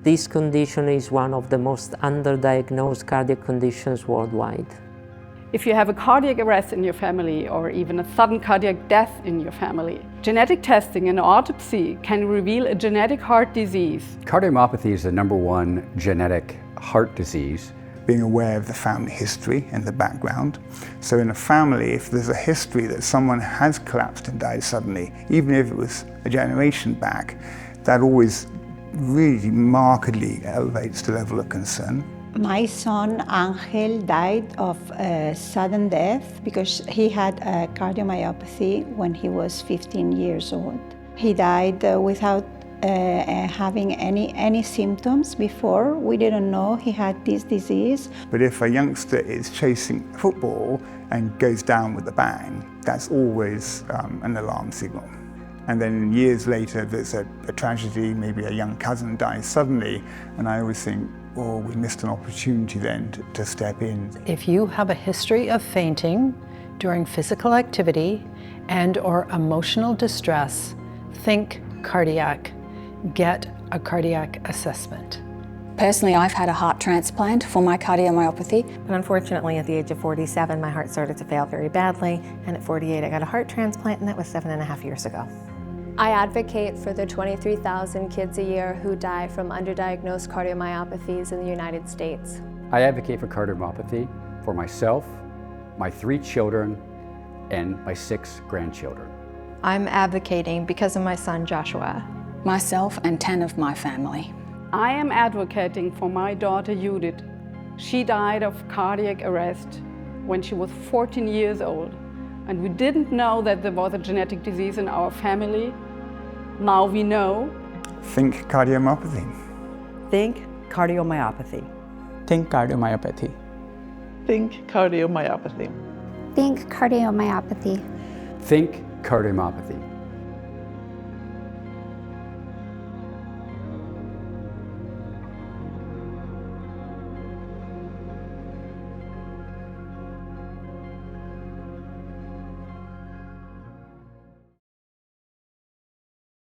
This condition is one of the most underdiagnosed cardiac conditions worldwide. If you have a cardiac arrest in your family or even a sudden cardiac death in your family, genetic testing and autopsy can reveal a genetic heart disease. Cardiomyopathy is the #1 genetic heart disease. Being aware of the family history and the background. So in a family, if there's a history that someone has collapsed and died suddenly, even if it was a generation back, that always really markedly elevates the level of concern. My son Angel died of a sudden death because he had a cardiomyopathy when he was 15 years old. He died without having any symptoms before. We didn't know he had this disease. But if a youngster is chasing football and goes down with a bang, that's always an alarm signal. And then years later, there's a tragedy, maybe a young cousin dies suddenly, and I always think, oh, we missed an opportunity then to step in. If you have a history of fainting during physical activity and/or emotional distress, think cardiac. Get a cardiac assessment. Personally, I've had a heart transplant for my cardiomyopathy. And unfortunately, at the age of 47, my heart started to fail very badly. And at 48, I got a heart transplant, and that was 7.5 years ago. I advocate for the 23,000 kids a year who die from underdiagnosed cardiomyopathies in the United States. I advocate for cardiomyopathy for myself, my 3 children, and my 6 grandchildren. I'm advocating because of my son Joshua. Myself and 10 of my family. I am advocating for my daughter Judith. She died of cardiac arrest when she was 14 years old, and we didn't know that there was a genetic disease in our family. Now we know. Think cardiomyopathy. Think cardiomyopathy. Think cardiomyopathy. Think cardiomyopathy. Think cardiomyopathy. Think cardiomyopathy.